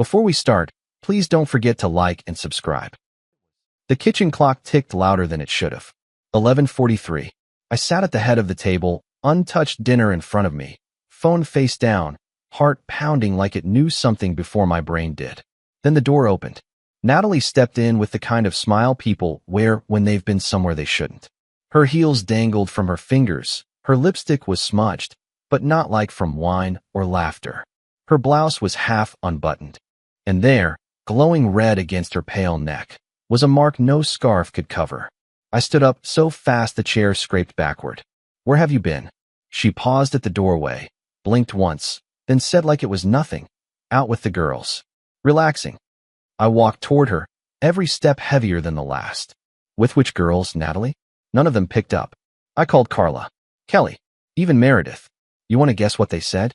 Before we start, please don't forget to like and subscribe. The kitchen clock ticked louder than it should have. 11:43. I sat at the head of the table, untouched dinner in front of me, phone face down, heart pounding like it knew something before my brain did. Then the door opened. Natalie stepped in with the kind of smile people wear when they've been somewhere they shouldn't. Her heels dangled from her fingers, her lipstick was smudged, but not like from wine or laughter. Her blouse was half unbuttoned. And there, glowing red against her pale neck, was a mark no scarf could cover. I stood up so fast the chair scraped backward. "Where have you been?" She paused at the doorway, blinked once, then said like it was nothing, "Out with the girls. Relaxing." I walked toward her, every step heavier than the last. "With which girls, Natalie?" None of them picked up. I called Carla, Kelly, even Meredith. You want to guess what they said?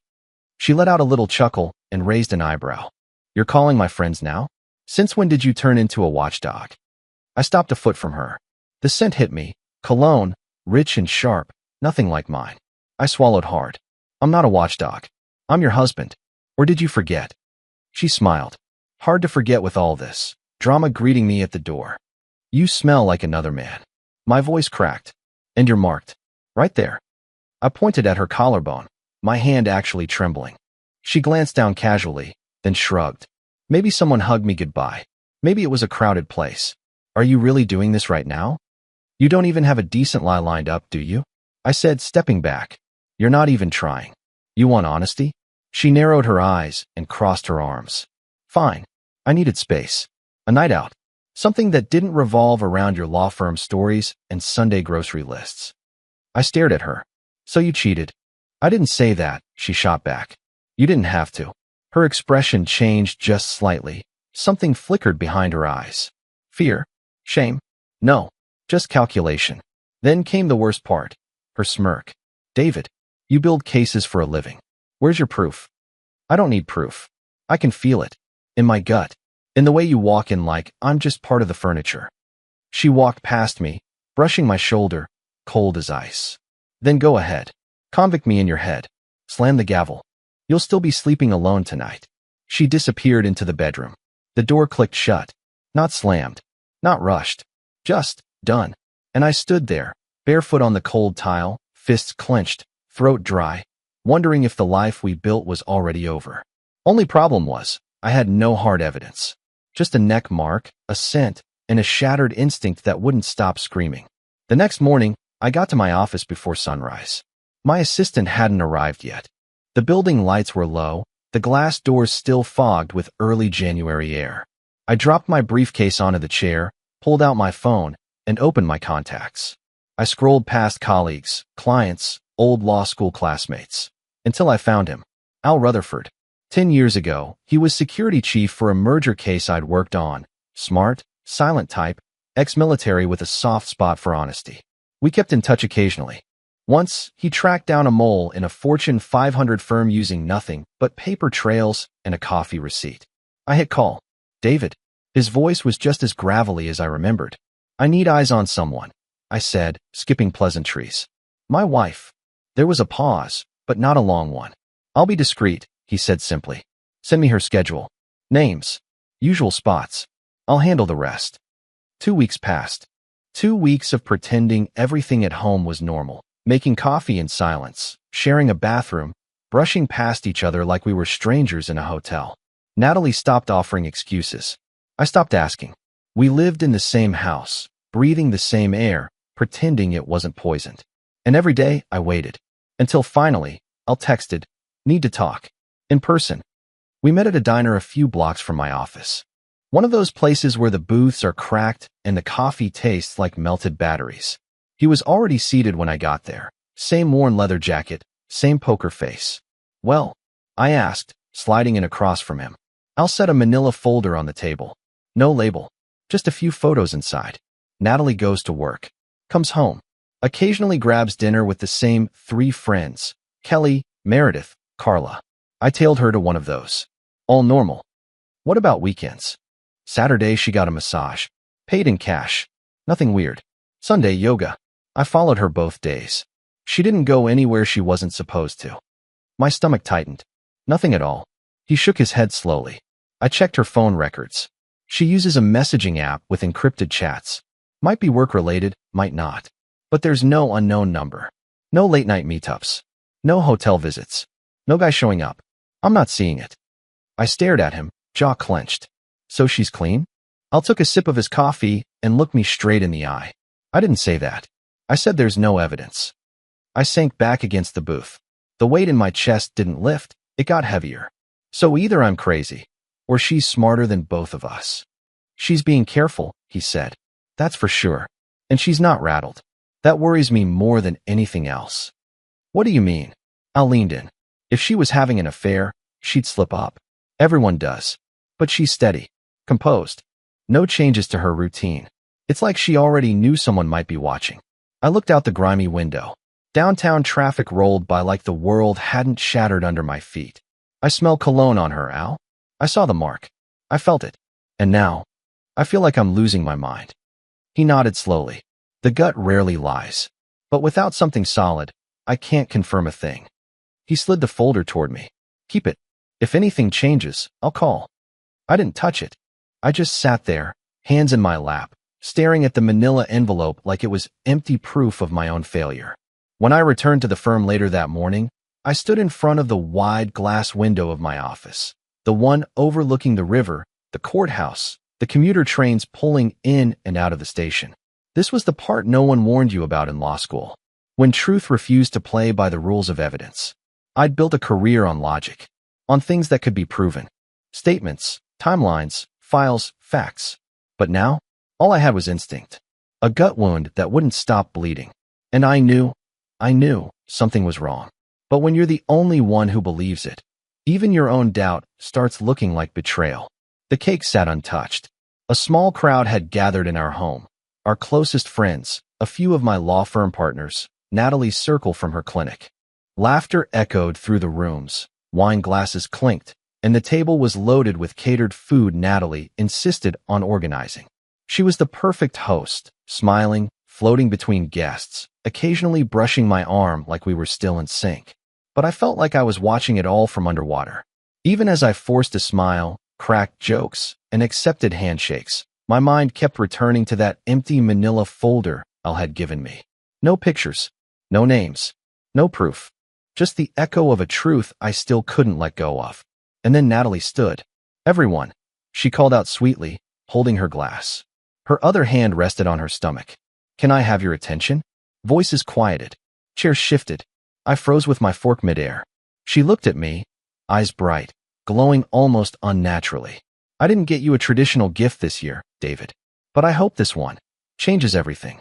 She let out a little chuckle and raised an eyebrow. "You're calling my friends now? Since when did you turn into a watchdog?" I stopped a foot from her. The scent hit me, cologne, rich and sharp, nothing like mine. I swallowed hard. "I'm not a watchdog. I'm your husband. Or did you forget?" She smiled. "Hard to forget with all this drama greeting me at the door. You smell like another man." My voice cracked. "And you're marked. Right there." I pointed at her collarbone, my hand actually trembling. She glanced down casually, then shrugged. Maybe someone hugged me goodbye. Maybe it was a crowded place. "Are you really doing this right now? You don't even have a decent lie lined up, do you?" I said, stepping back. "You're not even trying. You want honesty?" She narrowed her eyes and crossed her arms. "Fine. I needed space. A night out. Something that didn't revolve around your law firm stories and Sunday grocery lists." I stared at her. "So you cheated?" "I didn't say that," she shot back. "You didn't have to." Her expression changed just slightly. Something flickered behind her eyes. Fear? Shame? No, just calculation. Then came the worst part. Her smirk. "David, you build cases for a living. Where's your proof?" "I don't need proof. I can feel it. In my gut. In the way you walk in like I'm just part of the furniture." She walked past me, brushing my shoulder, cold as ice. "Then go ahead. Convict me in your head. Slam the gavel. You'll still be sleeping alone tonight." She disappeared into the bedroom. The door clicked shut. Not slammed. Not rushed. Just done. And I stood there, barefoot on the cold tile, fists clenched, throat dry, wondering if the life we built was already over. Only problem was, I had no hard evidence. Just a neck mark, a scent, and a shattered instinct that wouldn't stop screaming. The next morning, I got to my office before sunrise. My assistant hadn't arrived yet. The building lights were low, the glass doors still fogged with early January air. I dropped my briefcase onto the chair, pulled out my phone, and opened my contacts. I scrolled past colleagues, clients, old law school classmates, until I found him. Al Rutherford. 10 years ago, he was security chief for a merger case I'd worked on. Smart, silent type, ex-military with a soft spot for honesty. We kept in touch occasionally. Once, he tracked down a mole in a Fortune 500 firm using nothing but paper trails and a coffee receipt. I hit call. "David." His voice was just as gravelly as I remembered. "I need eyes on someone," I said, skipping pleasantries. "My wife." There was a pause, but not a long one. "I'll be discreet," he said simply. "Send me her schedule. Names. Usual spots. I'll handle the rest." 2 weeks passed. 2 weeks of pretending everything at home was normal. Making coffee in silence, sharing a bathroom, brushing past each other like we were strangers in a hotel. Natalie stopped offering excuses. I stopped asking. We lived in the same house, breathing the same air, pretending it wasn't poisoned. And every day, I waited. Until finally, Al texted, "Need to talk. In person." We met at a diner a few blocks from my office. One of those places where the booths are cracked and the coffee tastes like melted batteries. He was already seated when I got there. Same worn leather jacket, same poker face. "Well?" I asked, sliding in across from him. Al set a manila folder on the table. No label. Just a few photos inside. Natalie goes to work. Comes home. Occasionally grabs dinner with the same 3 friends. Kelly, Meredith, Carla. I tailed her to one of those. All normal. What about weekends? Saturday she got a massage. Paid in cash. Nothing weird. Sunday yoga. I followed her both days. She didn't go anywhere she wasn't supposed to. My stomach tightened. Nothing at all. He shook his head slowly. I checked her phone records. She uses a messaging app with encrypted chats. Might be work-related, might not. But there's no unknown number. No late-night meetups. No hotel visits. No guy showing up. I'm not seeing it. I stared at him, jaw clenched. So she's clean? Al took a sip of his coffee and looked me straight in the eye. I didn't say that. I said there's no evidence. I sank back against the booth. The weight in my chest didn't lift, it got heavier. So either I'm crazy, or she's smarter than both of us. She's being careful, he said. That's for sure. And she's not rattled. That worries me more than anything else. What do you mean? Al leaned in. If she was having an affair, she'd slip up. Everyone does. But she's steady, composed. No changes to her routine. It's like she already knew someone might be watching. I looked out the grimy window. Downtown traffic rolled by like the world hadn't shattered under my feet. I smell cologne on her, Al. I saw the mark. I felt it. And now, I feel like I'm losing my mind. He nodded slowly. The gut rarely lies. But without something solid, I can't confirm a thing. He slid the folder toward me. Keep it. If anything changes, I'll call. I didn't touch it. I just sat there, hands in my lap, staring at the manila envelope like it was empty proof of my own failure. When I returned to the firm later that morning, I stood in front of the wide glass window of my office, the one overlooking the river, the courthouse, the commuter trains pulling in and out of the station. This was the part no one warned you about in law school, when truth refused to play by the rules of evidence. I'd built a career on logic, on things that could be proven. Statements, timelines, files, facts. But now, all I had was instinct. A gut wound that wouldn't stop bleeding. And I knew something was wrong. But when you're the only one who believes it, even your own doubt starts looking like betrayal. The cake sat untouched. A small crowd had gathered in our home. Our closest friends, a few of my law firm partners, Natalie's circle from her clinic. Laughter echoed through the rooms. Wine glasses clinked, and the table was loaded with catered food Natalie insisted on organizing. She was the perfect host, smiling, floating between guests, occasionally brushing my arm like we were still in sync. But I felt like I was watching it all from underwater. Even as I forced a smile, cracked jokes, and accepted handshakes, my mind kept returning to that empty manila folder Al had given me. No pictures, no names, no proof. Just the echo of a truth I still couldn't let go of. And then Natalie stood. Everyone, she called out sweetly, holding her glass. Her other hand rested on her stomach. Can I have your attention? Voices quieted. Chairs shifted. I froze with my fork midair. She looked at me, eyes bright, glowing almost unnaturally. I didn't get you a traditional gift this year, David. But I hope this one changes everything.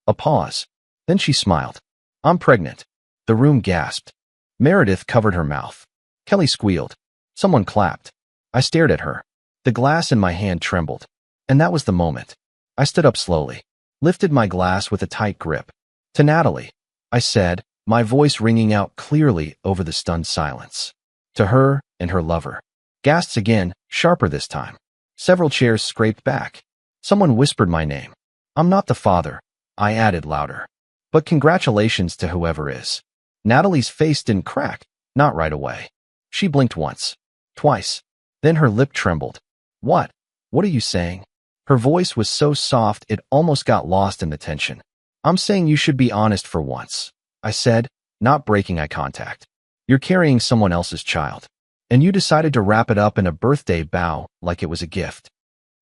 A pause. Then she smiled. I'm pregnant. The room gasped. Meredith covered her mouth. Kelly squealed. Someone clapped. I stared at her. The glass in my hand trembled. And that was the moment. I stood up slowly, lifted my glass with a tight grip. To Natalie, I said, my voice ringing out clearly over the stunned silence. To her and her lover. Gasps again, sharper this time. Several chairs scraped back. Someone whispered my name. I'm not the father, I added louder. But congratulations to whoever is. Natalie's face didn't crack, not right away. She blinked once, twice. Then her lip trembled. What? What are you saying? Her voice was so soft it almost got lost in the tension. I'm saying you should be honest for once, I said, not breaking eye contact. You're carrying someone else's child. And you decided to wrap it up in a birthday bow like it was a gift.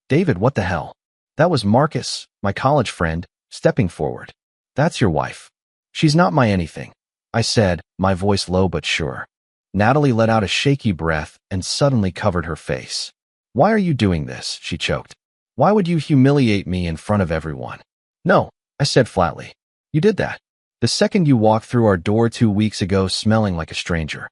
David, what the hell? That was Marcus, my college friend, stepping forward. That's your wife. She's not my anything, I said, my voice low but sure. Natalie let out a shaky breath and suddenly covered her face. Why are you doing this? She choked. Why would you humiliate me in front of everyone? No, I said flatly. You did that. The second you walked through our door 2 weeks ago smelling like a stranger.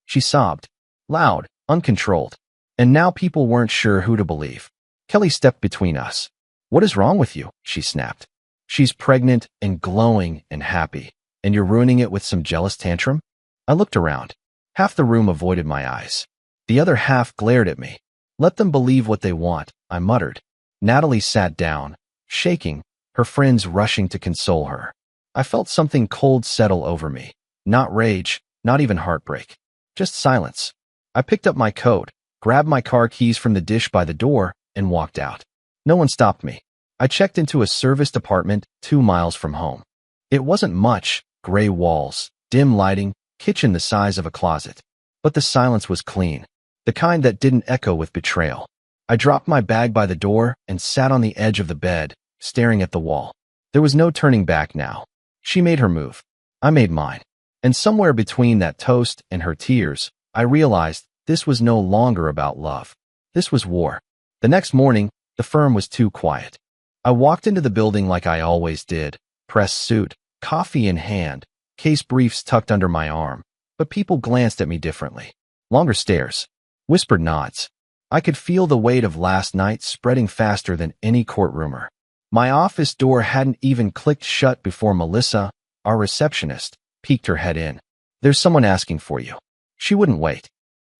She sobbed. Loud, uncontrolled. And now people weren't sure who to believe. Kelly stepped between us. What is wrong with you? She snapped. She's pregnant and glowing and happy, and you're ruining it with some jealous tantrum? I looked around. Half the room avoided my eyes. The other half glared at me. Let them believe what they want, I muttered. Natalie sat down, shaking, her friends rushing to console her. I felt something cold settle over me. Not rage, not even heartbreak. Just silence. I picked up my coat, grabbed my car keys from the dish by the door, and walked out. No one stopped me. I checked into a serviced apartment 2 miles from home. It wasn't much, gray walls, dim lighting, kitchen the size of a closet. But the silence was clean, the kind that didn't echo with betrayal. I dropped my bag by the door and sat on the edge of the bed, staring at the wall. There was no turning back now. She made her move. I made mine. And somewhere between that toast and her tears, I realized this was no longer about love. This was war. The next morning, the firm was too quiet. I walked into the building like I always did, press suit, coffee in hand, case briefs tucked under my arm, but people glanced at me differently. Longer stares, whispered nods. I could feel the weight of last night spreading faster than any courtroomer. My office door hadn't even clicked shut before Melissa, our receptionist, peeked her head in. "There's someone asking for you." She wouldn't wait.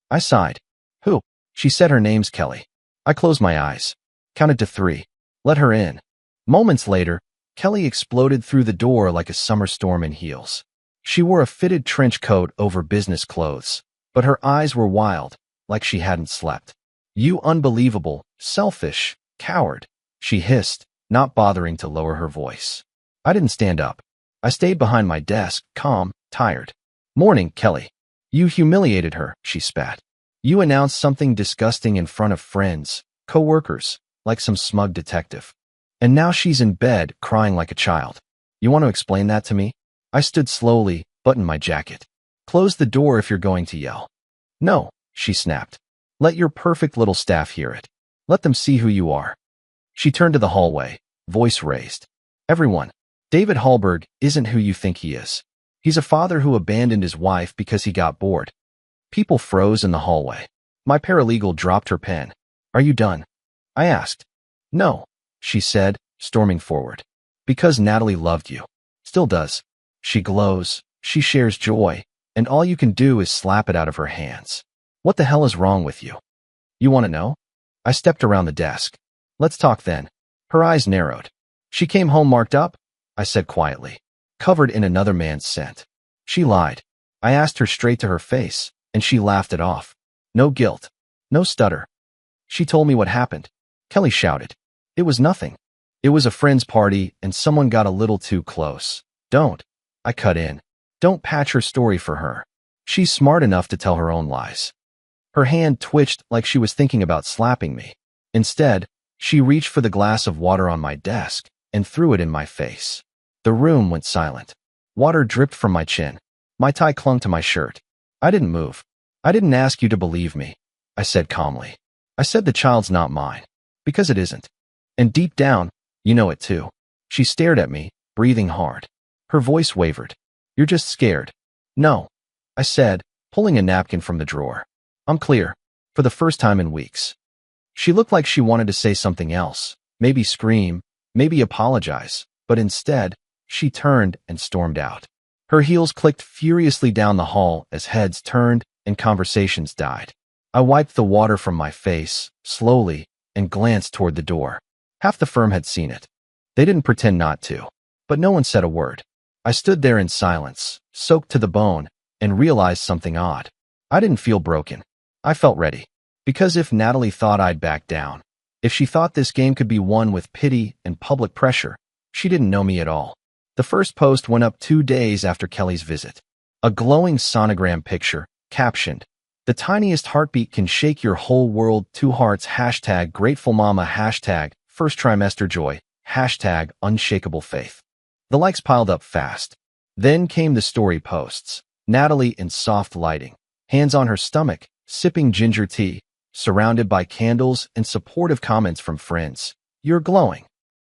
I sighed. "Who?" She said her name's Kelly. I closed my eyes, counted to 3, let her in. Moments later, Kelly exploded through the door like a summer storm in heels. She wore a fitted trench coat over business clothes, but her eyes were wild, like she hadn't slept. "You unbelievable, selfish, coward," she hissed, not bothering to lower her voice. I didn't stand up. I stayed behind my desk, calm, tired. "Morning, Kelly." "You humiliated her," she spat. "You announced something disgusting in front of friends, co-workers, like some smug detective. And now she's in bed, crying like a child. You want to explain that to me?" I stood slowly, buttoned my jacket. "Close the door if you're going to yell." "No," she snapped. "Let your perfect little staff hear it. Let them see who you are." She turned to the hallway, voice raised. "Everyone, David Hallberg isn't who you think he is. He's a father who abandoned his wife because he got bored." People froze in the hallway. My paralegal dropped her pen. "Are you done?" I asked. "No," she said, storming forward. "Because Natalie loved you. Still does. She glows, she shares joy, and all you can do is slap it out of her hands. What the hell is wrong with you? You want to know?" I stepped around the desk. "Let's talk then." Her eyes narrowed. "She came home marked up," I said quietly, "covered in another man's scent." She lied. I asked her straight to her face, and she laughed it off. No guilt. No stutter. She told me what happened. Kelly shouted. "It was nothing. It was a friend's party, and someone got a little too close." "Don't," I cut in. "Don't patch her story for her. She's smart enough to tell her own lies." Her hand twitched like she was thinking about slapping me. Instead, she reached for the glass of water on my desk and threw it in my face. The room went silent. Water dripped from my chin. My tie clung to my shirt. I didn't move. "I didn't ask you to believe me," I said calmly. "I said the child's not mine. Because it isn't. And deep down, you know it too." She stared at me, breathing hard. Her voice wavered. "You're just scared." "No," I said, pulling a napkin from the drawer. "I'm clear. For the first time in weeks." She looked like she wanted to say something else, maybe scream, maybe apologize, but instead, she turned and stormed out. Her heels clicked furiously down the hall as heads turned and conversations died. I wiped the water from my face, slowly, and glanced toward the door. Half the firm had seen it. They didn't pretend not to. But no one said a word. I stood there in silence, soaked to the bone, and realized something odd. I didn't feel broken. I felt ready. Because if Natalie thought I'd back down, if she thought this game could be won with pity and public pressure, she didn't know me at all. The first post went up 2 days after Kelly's visit. A glowing sonogram picture, captioned, "The tiniest heartbeat can shake your whole world. 2 hearts. Hashtag grateful mama. Hashtag first trimester joy. Hashtag unshakable faith." The likes piled up fast. Then came the story posts. Natalie in soft lighting, hands on her stomach, sipping ginger tea, surrounded by candles and supportive comments from friends. "You're glowing.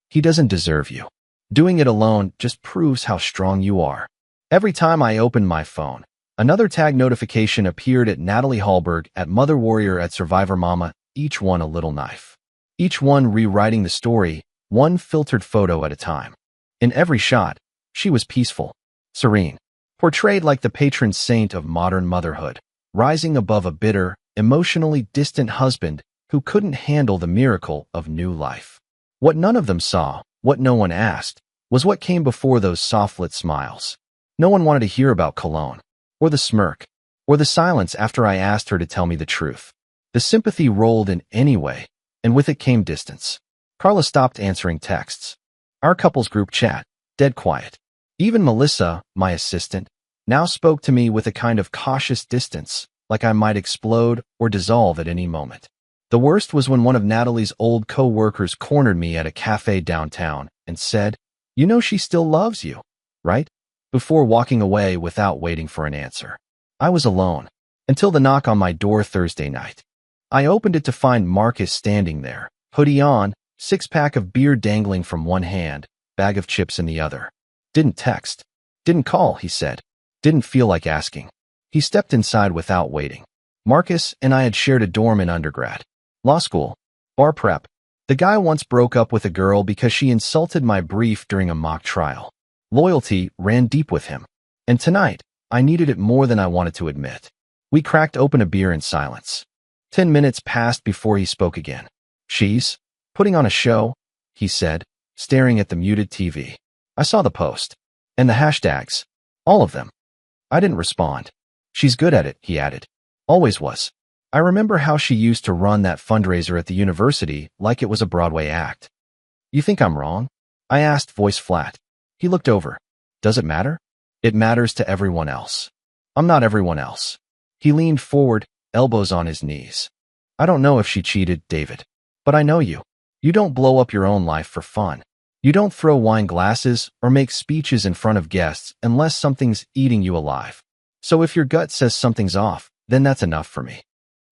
He doesn't deserve you. Doing it alone just proves how strong you are." Every time I opened my phone, another tag notification appeared at Natalie Hallberg, at Mother Warrior, at Survivor Mama, each one a little knife. Each one rewriting the story, one filtered photo at a time. In every shot, she was peaceful, serene, portrayed like the patron saint of modern motherhood, rising above a bitter, emotionally distant husband who couldn't handle the miracle of new life. What none of them saw, what no one asked, was what came before those soft-lit smiles. No one wanted to hear about Cologne, or the smirk, or the silence after I asked her to tell me the truth. The sympathy rolled in anyway, and with it came distance. Carla stopped answering texts. Our couple's group chat, dead quiet. Even Melissa, my assistant, now spoke to me with a kind of cautious distance, like I might explode or dissolve at any moment. The worst was when one of Natalie's old co-workers cornered me at a cafe downtown and said, "You know she still loves you, right?" Before walking away without waiting for an answer. I was alone, until the knock on my door Thursday night. I opened it to find Marcus standing there, hoodie on, six-pack of beer dangling from one hand, bag of chips in the other. Didn't text. Didn't call, he said. Didn't feel like asking. He stepped inside without waiting. Marcus and I had shared a dorm in undergrad. Law school. Bar prep. The guy once broke up with a girl because she insulted my brief during a mock trial. Loyalty ran deep with him. And tonight, I needed it more than I wanted to admit. We cracked open a beer in silence. 10 minutes passed before he spoke again. "She's putting on a show," he said, staring at the muted TV. I saw the post. And the hashtags. All of them. I didn't respond. "She's good at it," he added. "Always was. I remember how she used to run that fundraiser at the university like it was a Broadway act." "You think I'm wrong?" I asked, voice flat. He looked over. "Does it matter?" "It matters to everyone else." "I'm not everyone else." He leaned forward, elbows on his knees. "I don't know if she cheated, David. But I know you. You don't blow up your own life for fun. You don't throw wine glasses or make speeches in front of guests unless something's eating you alive. So if your gut says something's off, then that's enough for me."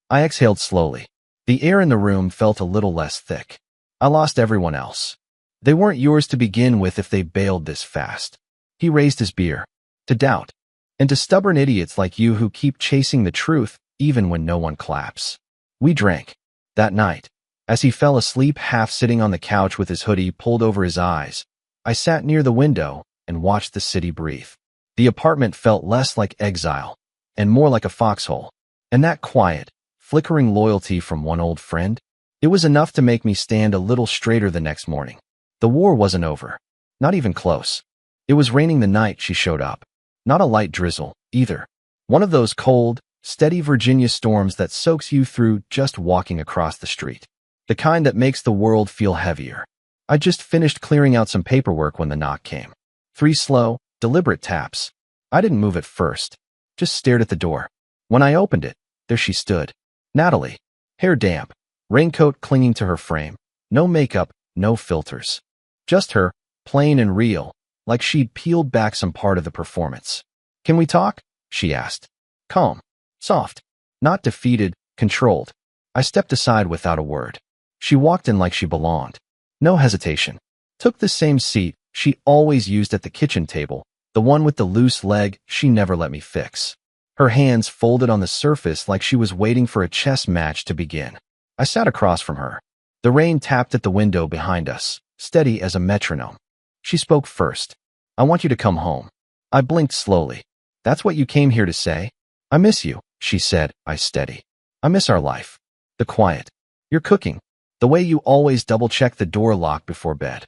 I exhaled slowly. The air in the room felt a little less thick. I lost everyone else. They weren't yours to begin with if they bailed this fast. He raised his beer. "To doubt. And to stubborn idiots like you who keep chasing the truth even when no one claps." We drank. That night, as he fell asleep half sitting on the couch with his hoodie pulled over his eyes, I sat near the window and watched the city breathe. The apartment felt less like exile and more like a foxhole. And that quiet, flickering loyalty from one old friend, it was enough to make me stand a little straighter the next morning. The war wasn't over. Not even close. It was raining the night she showed up. Not a light drizzle, either. One of those cold, steady Virginia storms that soaks you through just walking across the street. The kind that makes the world feel heavier. I just finished clearing out some paperwork when the knock came. 3 slow, deliberate taps. I didn't move at first. Just stared at the door. When I opened it, there she stood. Natalie. Hair damp. Raincoat clinging to her frame. No makeup, no filters. Just her, plain and real, like she'd peeled back some part of the performance. "Can we talk?" she asked. Calm. Soft. Not defeated, controlled. I stepped aside without a word. She walked in like she belonged. No hesitation. Took the same seat she always used at the kitchen table, the one with the loose leg she never let me fix. Her hands folded on the surface like she was waiting for a chess match to begin. I sat across from her. The rain tapped at the window behind us, steady as a metronome. She spoke first. "I want you to come home." I blinked slowly. "That's what you came here to say?" "I miss you," she said, eyes steady. "I miss our life. The quiet. Your cooking. The way you always double-check the door lock before bed."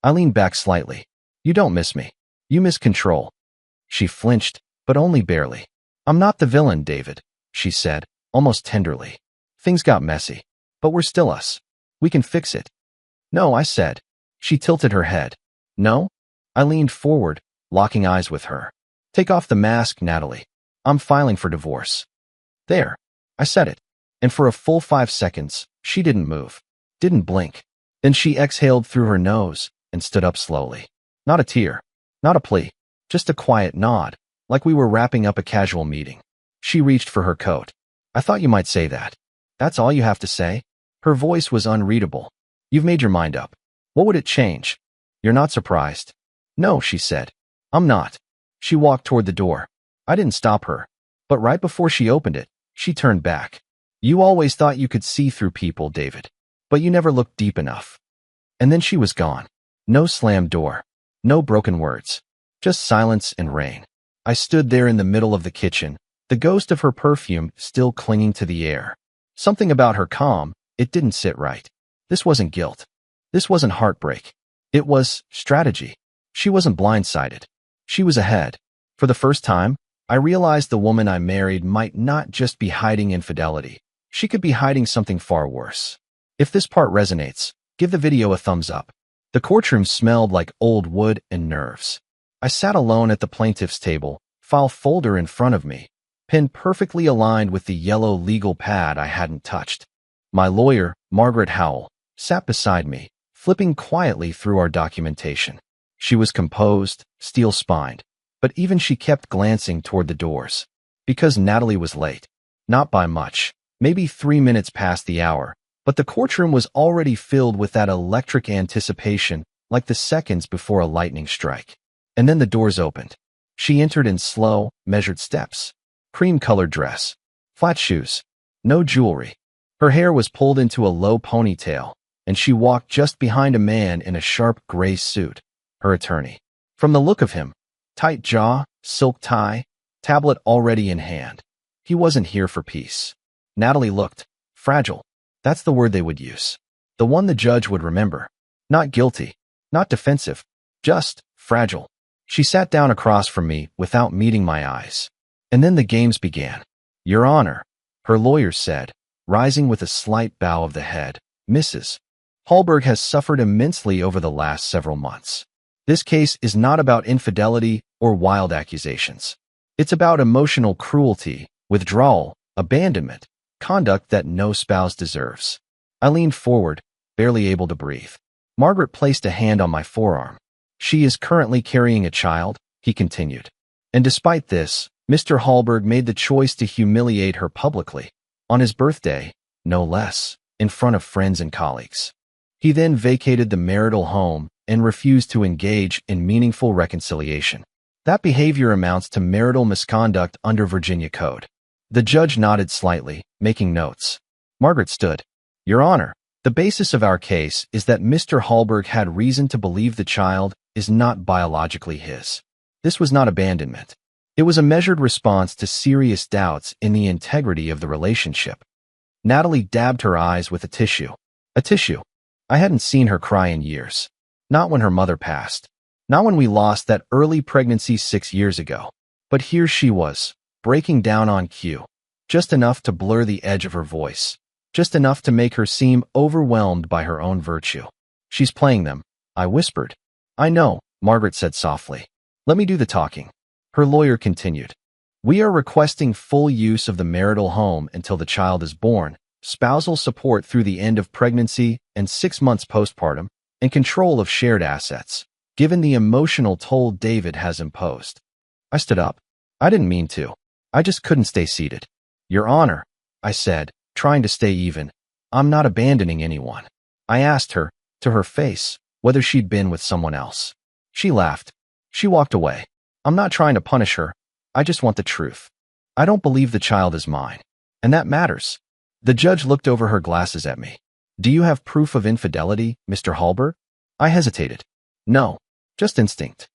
I leaned back slightly. "You don't miss me. You miss control." She flinched, but only barely. "I'm not the villain, David," she said, almost tenderly. "Things got messy, but we're still us. We can fix it." "No," I said. She tilted her head. "No?" I leaned forward, locking eyes with her. "Take off the mask, Natalie. I'm filing for divorce." "There." I said it. And for a full 5 seconds, she didn't move. Didn't blink. Then she exhaled through her nose and stood up slowly. Not a tear. Not a plea. Just a quiet nod, like we were wrapping up a casual meeting. She reached for her coat. "I thought you might say that." "That's all you have to say?" Her voice was unreadable. "You've made your mind up. What would it change?" "You're not surprised?" "No," she said. "I'm not." She walked toward the door. I didn't stop her. But right before she opened it, she turned back. "You always thought you could see through people, David. But you never looked deep enough." And then she was gone. No slammed door. No broken words. Just silence and rain. I stood there in the middle of the kitchen, the ghost of her perfume still clinging to the air. Something about her calm, it didn't sit right. This wasn't guilt. This wasn't heartbreak. It was strategy. She wasn't blindsided. She was ahead. For the first time, I realized the woman I married might not just be hiding infidelity. She could be hiding something far worse. If this part resonates, give the video a thumbs up. The courtroom smelled like old wood and nerves. I sat alone at the plaintiff's table, file folder in front of me, pen perfectly aligned with the yellow legal pad I hadn't touched. My lawyer, Margaret Howell, sat beside me, flipping quietly through our documentation. She was composed, steel-spined, but even she kept glancing toward the doors. Because Natalie was late. Not by much, maybe 3 minutes past the hour, but the courtroom was already filled with that electric anticipation, like the seconds before a lightning strike. And then the doors opened. She entered in slow, measured steps. Cream-colored dress. Flat shoes. No jewelry. Her hair was pulled into a low ponytail, and she walked just behind a man in a sharp gray suit, her attorney. From the look of him, tight jaw, silk tie, tablet already in hand, he wasn't here for peace. Natalie looked fragile. That's the word they would use. The one the judge would remember. Not guilty, not defensive, just fragile. She sat down across from me without meeting my eyes. And then the games began. Your Honor, her lawyer said, rising with a slight bow of the head, Mrs. Hallberg has suffered immensely over the last several months. This case is not about infidelity or wild accusations. It's about emotional cruelty, withdrawal, abandonment, conduct that no spouse deserves. I leaned forward, barely able to breathe. Margaret placed a hand on my forearm. She is currently carrying a child, he continued. And despite this, Mr. Hallberg made the choice to humiliate her publicly, on his birthday, no less, in front of friends and colleagues. He then vacated the marital home and refused to engage in meaningful reconciliation. That behavior amounts to marital misconduct under Virginia Code. The judge nodded slightly, making notes. Margaret stood. Your Honor, the basis of our case is that Mr. Hallberg had reason to believe the child is not biologically his. This was not abandonment. It was a measured response to serious doubts in the integrity of the relationship. Natalie dabbed her eyes with a tissue. A tissue. I hadn't seen her cry in years. Not when her mother passed. Not when we lost that early pregnancy 6 years ago. But here she was, breaking down on cue. Just enough to blur the edge of her voice. Just enough to make her seem overwhelmed by her own virtue. She's playing them, I whispered. I know, Margaret said softly. Let me do the talking. Her lawyer continued. We are requesting full use of the marital home until the child is born, spousal support through the end of pregnancy and 6 months postpartum, and control of shared assets, given the emotional toll David has imposed. I stood up. I didn't mean to. I just couldn't stay seated. Your Honor, I said, trying to stay even, I'm not abandoning anyone. I asked her, to her face, whether she'd been with someone else. She laughed. She walked away. I'm not trying to punish her. I just want the truth. I don't believe the child is mine. And that matters. The judge looked over her glasses at me. Do you have proof of infidelity, Mr. Hallberg? I hesitated. No, just instinct.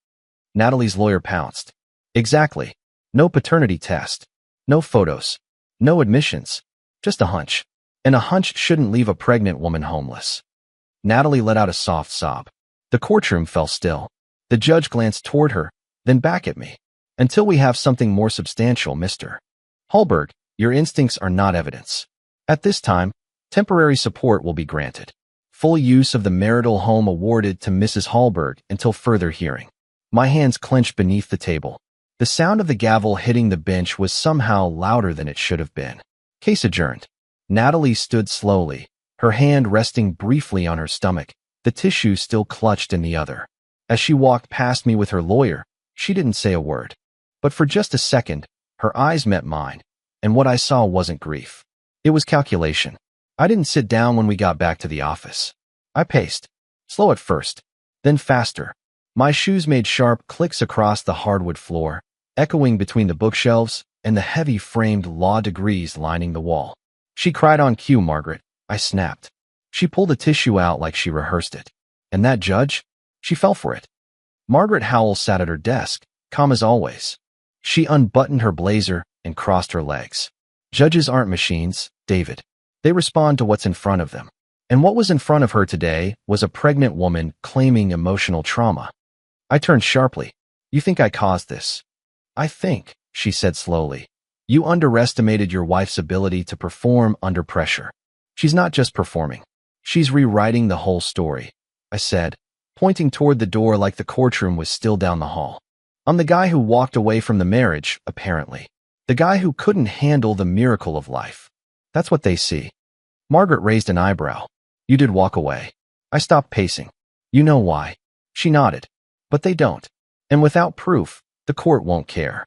Natalie's lawyer pounced. Exactly. No paternity test. No photos. No admissions. Just a hunch. And a hunch shouldn't leave a pregnant woman homeless. Natalie let out a soft sob. The courtroom fell still. The judge glanced toward her, then back at me. Until we have something more substantial, Mr. Hallberg, your instincts are not evidence. At this time, temporary support will be granted. Full use of the marital home awarded to Mrs. Hallberg until further hearing. My hands clenched beneath the table. The sound of the gavel hitting the bench was somehow louder than it should have been. Case adjourned. Natalie stood slowly, her hand resting briefly on her stomach, the tissue still clutched in the other. As she walked past me with her lawyer, she didn't say a word. But for just a second, her eyes met mine, and what I saw wasn't grief. It was calculation. I didn't sit down when we got back to the office. I paced, slow at first, then faster. My shoes made sharp clicks across the hardwood floor, echoing between the bookshelves and the heavy framed law degrees lining the wall. She cried on cue, Margaret. I snapped. She pulled a tissue out like she rehearsed it. And that judge? She fell for it. Margaret Howell sat at her desk, calm as always. She unbuttoned her blazer and crossed her legs. Judges aren't machines, David. They respond to what's in front of them. And what was in front of her today was a pregnant woman claiming emotional trauma. I turned sharply. You think I caused this? I think, she said slowly. You underestimated your wife's ability to perform under pressure. She's not just performing. She's rewriting the whole story, I said, pointing toward the door like the courtroom was still down the hall. I'm the guy who walked away from the marriage, apparently. The guy who couldn't handle the miracle of life. That's what they see. Margaret raised an eyebrow. You did walk away. I stopped pacing. You know why. She nodded. But they don't. And without proof, the court won't care.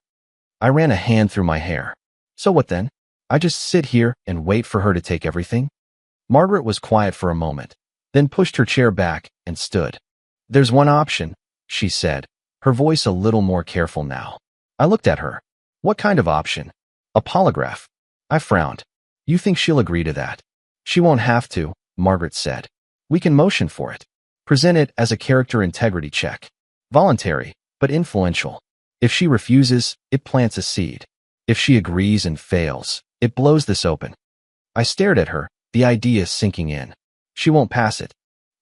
I ran a hand through my hair. So what then? I just sit here and wait for her to take everything? Margaret was quiet for a moment, then pushed her chair back and stood. There's one option, she said, her voice a little more careful now. I looked at her. What kind of option? A polygraph. I frowned. You think she'll agree to that? She won't have to, Margaret said. We can motion for it. Present it as a character integrity check. Voluntary, but influential. If she refuses, it plants a seed. If she agrees and fails, it blows this open. I stared at her, the idea sinking in. She won't pass it.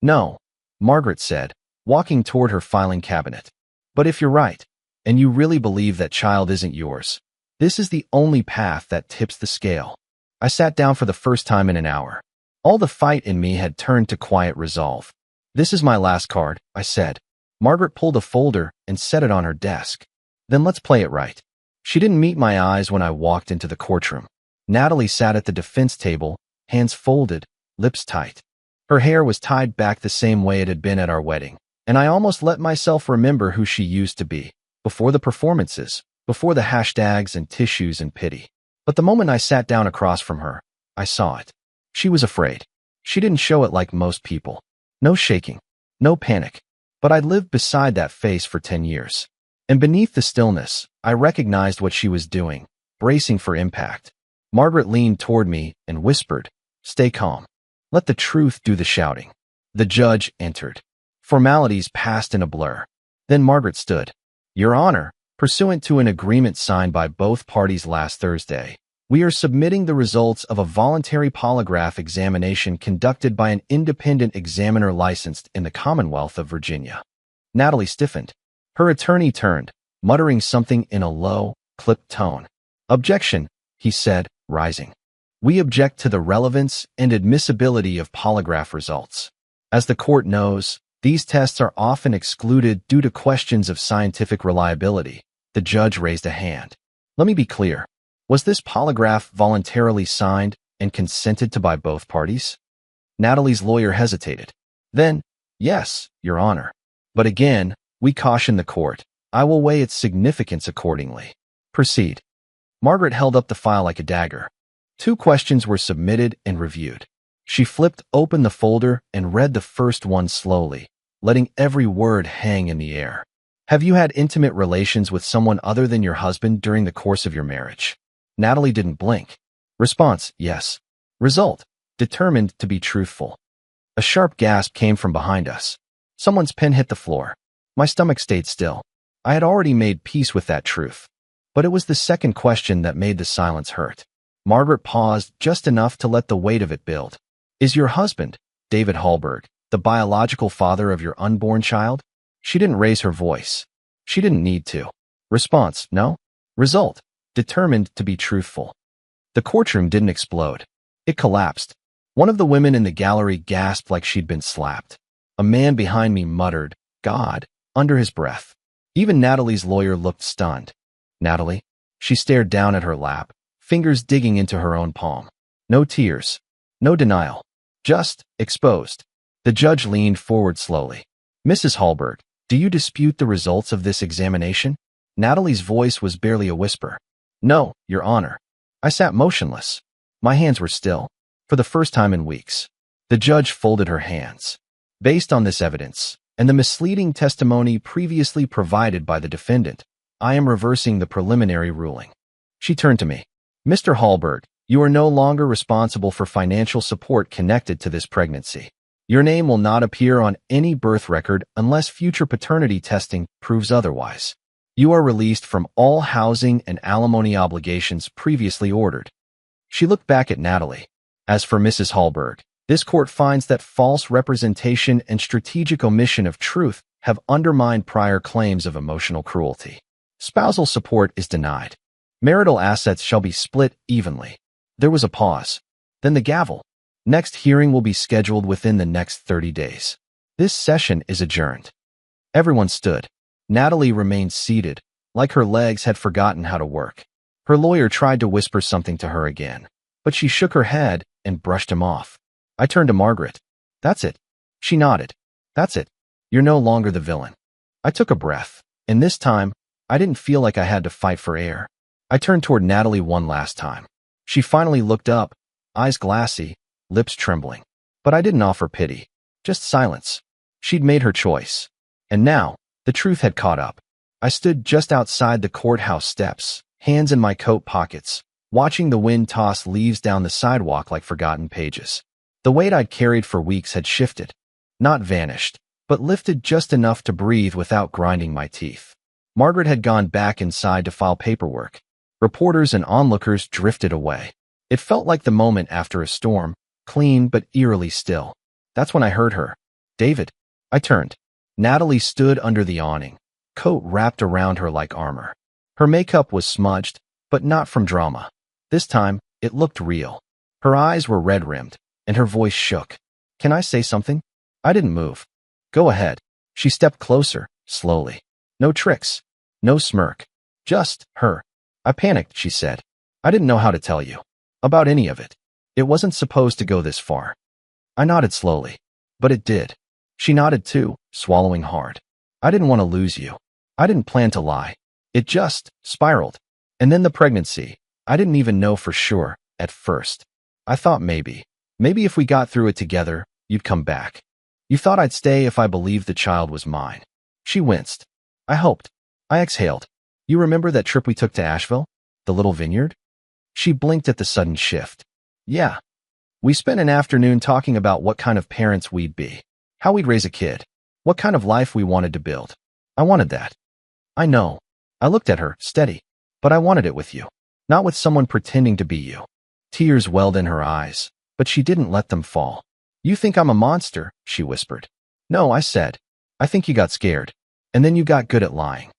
No, Margaret said, walking toward her filing cabinet. But if you're right, and you really believe that child isn't yours, this is the only path that tips the scale. I sat down for the first time in an hour. All the fight in me had turned to quiet resolve. This is my last card, I said. Margaret pulled a folder and set it on her desk. Then let's play it right. She didn't meet my eyes when I walked into the courtroom. Natalie sat at the defense table, hands folded, lips tight. Her hair was tied back the same way it had been at our wedding, and I almost let myself remember who she used to be, before the performances, before the hashtags and tissues and pity. But the moment I sat down across from her, I saw it. She was afraid. She didn't show it like most people. No shaking, no panic. But I'd lived beside that face for 10 years. And beneath the stillness, I recognized what she was doing, bracing for impact. Margaret leaned toward me and whispered, "Stay calm. Let the truth do the shouting." The judge entered. Formalities passed in a blur. Then Margaret stood. Your Honor, pursuant to an agreement signed by both parties last Thursday, we are submitting the results of a voluntary polygraph examination conducted by an independent examiner licensed in the Commonwealth of Virginia. Natalie stiffened. Her attorney turned, muttering something in a low, clipped tone. Objection, he said, rising. We object to the relevance and admissibility of polygraph results. As the court knows, these tests are often excluded due to questions of scientific reliability. The judge raised a hand. Let me be clear. Was this polygraph voluntarily signed and consented to by both parties? Natalie's lawyer hesitated. Then, yes, Your Honor. But again, we caution the court. I will weigh its significance accordingly. Proceed. Margaret held up the file like a dagger. 2 questions were submitted and reviewed. She flipped open the folder and read the first one slowly, letting every word hang in the air. Have you had intimate relations with someone other than your husband during the course of your marriage? Natalie didn't blink. Response, yes. Result, determined to be truthful. A sharp gasp came from behind us. Someone's pen hit the floor. My stomach stayed still. I had already made peace with that truth. But it was the second question that made the silence hurt. Margaret paused just enough to let the weight of it build. Is your husband, David Hallberg, the biological father of your unborn child? She didn't raise her voice. She didn't need to. Response, no. Result, determined to be truthful. The courtroom didn't explode. It collapsed. One of the women in the gallery gasped like she'd been slapped. A man behind me muttered, God, under his breath. Even Natalie's lawyer looked stunned. Natalie? She stared down at her lap, fingers digging into her own palm. No tears. No denial. Just exposed. The judge leaned forward slowly. Mrs. Hallberg, do you dispute the results of this examination? Natalie's voice was barely a whisper. No, Your Honor. I sat motionless. My hands were still. For the first time in weeks. The judge folded her hands. Based on this evidence, and the misleading testimony previously provided by the defendant, I am reversing the preliminary ruling. She turned to me. Mr. Hallberg, you are no longer responsible for financial support connected to this pregnancy. Your name will not appear on any birth record unless future paternity testing proves otherwise. You are released from all housing and alimony obligations previously ordered. She looked back at Natalie. As for Mrs. Hallberg, this court finds that false representation and strategic omission of truth have undermined prior claims of emotional cruelty. Spousal support is denied. Marital assets shall be split evenly. There was a pause. Then the gavel. Next hearing will be scheduled within the next 30 days. This session is adjourned. Everyone stood. Natalie remained seated, like her legs had forgotten how to work. Her lawyer tried to whisper something to her again, but she shook her head and brushed him off. I turned to Margaret. That's it. She nodded. That's it. You're no longer the villain. I took a breath, and this time, I didn't feel like I had to fight for air. I turned toward Natalie one last time. She finally looked up, eyes glassy, lips trembling. But I didn't offer pity, just silence. She'd made her choice. And now, the truth had caught up. I stood just outside the courthouse steps, hands in my coat pockets, watching the wind toss leaves down the sidewalk like forgotten pages. The weight I'd carried for weeks had shifted, not vanished, but lifted just enough to breathe without grinding my teeth. Margaret had gone back inside to file paperwork. Reporters and onlookers drifted away. It felt like the moment after a storm, clean but eerily still. That's when I heard her. David. I turned. Natalie stood under the awning, coat wrapped around her like armor. Her makeup was smudged, but not from drama. This time, it looked real. Her eyes were red-rimmed, and her voice shook. Can I say something? I didn't move. Go ahead. She stepped closer, slowly. No tricks. No smirk. Just her. I panicked, she said. I didn't know how to tell you. About any of it. It wasn't supposed to go this far. I nodded slowly. But it did. She nodded too, swallowing hard. I didn't want to lose you. I didn't plan to lie. It just spiraled. And then the pregnancy. I didn't even know for sure, at first. I thought maybe if we got through it together, you'd come back. You thought I'd stay if I believed the child was mine. She winced. I hoped. I exhaled. You remember that trip we took to Asheville? The little vineyard? She blinked at the sudden shift. Yeah. We spent an afternoon talking about what kind of parents we'd be, how we'd raise a kid, what kind of life we wanted to build. I wanted that. I know. I looked at her, steady. But I wanted it with you, not with someone pretending to be you. Tears welled in her eyes, but she didn't let them fall. You think I'm a monster, she whispered. No, I said. I think you got scared. And then you got good at lying.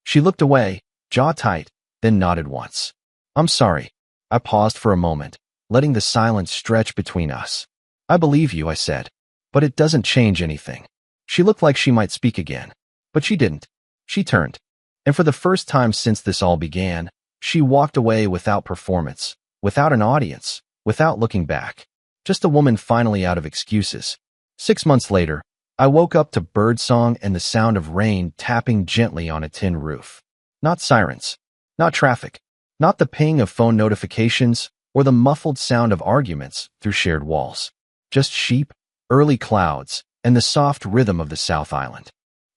She looked away, jaw tight, then nodded once. I'm sorry. I paused for a moment, letting the silence stretch between us. I believe you, I said. But it doesn't change anything. She looked like she might speak again. But she didn't. She turned. And for the first time since this all began, she walked away without performance, without an audience, without looking back. Just a woman finally out of excuses. 6 months later, I woke up to birdsong and the sound of rain tapping gently on a tin roof. Not sirens. Not traffic. Not the ping of phone notifications or the muffled sound of arguments through shared walls. Just sheep, early clouds, and the soft rhythm of the South Island.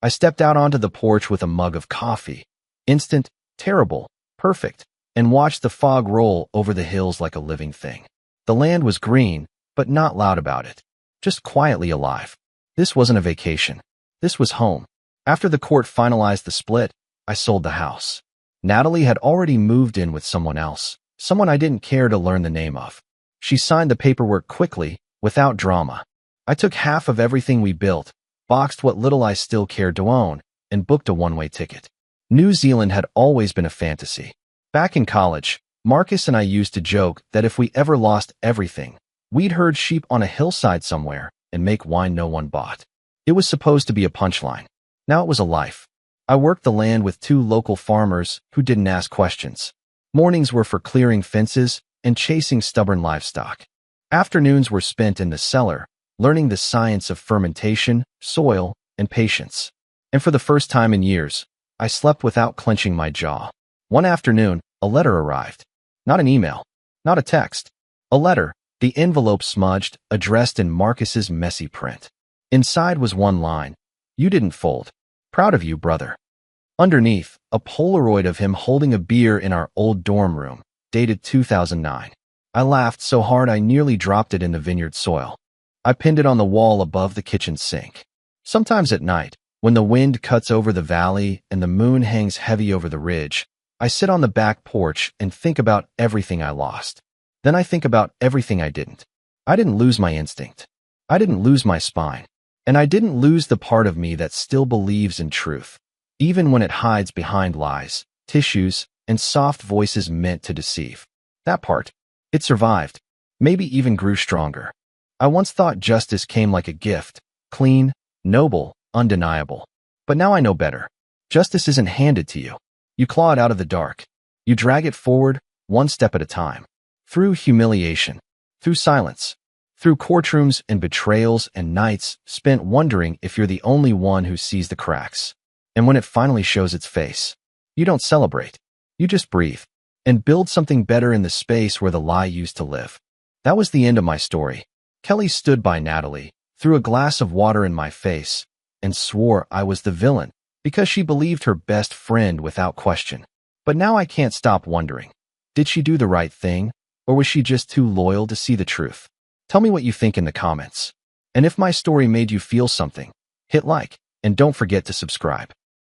I stepped out onto the porch with a mug of coffee. Instant, terrible, perfect, and watched the fog roll over the hills like a living thing. The land was green, but not loud about it. Just quietly alive. This wasn't a vacation. This was home. After the court finalized the split, I sold the house. Natalie had already moved in with someone else, someone I didn't care to learn the name of. She signed the paperwork quickly, without drama. I took half of everything we built, boxed what little I still cared to own, and booked a one-way ticket. New Zealand had always been a fantasy. Back in college, Marcus and I used to joke that if we ever lost everything, we'd herd sheep on a hillside somewhere and make wine no one bought. It was supposed to be a punchline. Now it was a life. I worked the land with 2 local farmers who didn't ask questions. Mornings were for clearing fences and chasing stubborn livestock. Afternoons were spent in the cellar, learning the science of fermentation, soil, and patience. And for the first time in years, I slept without clenching my jaw. One afternoon, a letter arrived. Not an email, not a text. A letter, the envelope smudged, addressed in Marcus's messy print. Inside was one line. You didn't fold. Proud of you, brother. Underneath, a Polaroid of him holding a beer in our old dorm room, dated 2009. I laughed so hard I nearly dropped it in the vineyard soil. I pinned it on the wall above the kitchen sink. Sometimes at night, when the wind cuts over the valley and the moon hangs heavy over the ridge, I sit on the back porch and think about everything I lost. Then I think about everything I didn't. I didn't lose my instinct. I didn't lose my spine. And I didn't lose the part of me that still believes in truth, even when it hides behind lies, tissues, and soft voices meant to deceive. That part. It survived. Maybe even grew stronger. I once thought justice came like a gift, clean, noble, undeniable. But now I know better. Justice isn't handed to you. You claw it out of the dark. You drag it forward, one step at a time. Through humiliation. Through silence. Through courtrooms and betrayals and nights spent wondering if you're the only one who sees the cracks. And when it finally shows its face, you don't celebrate. You just breathe and build something better in the space where the lie used to live. That was the end of my story. Kelly stood by Natalie, threw a glass of water in my face, and swore I was the villain because she believed her best friend without question. But now I can't stop wondering, did she do the right thing, or was she just too loyal to see the truth? Tell me what you think in the comments. And if my story made you feel something, hit like, and don't forget to subscribe.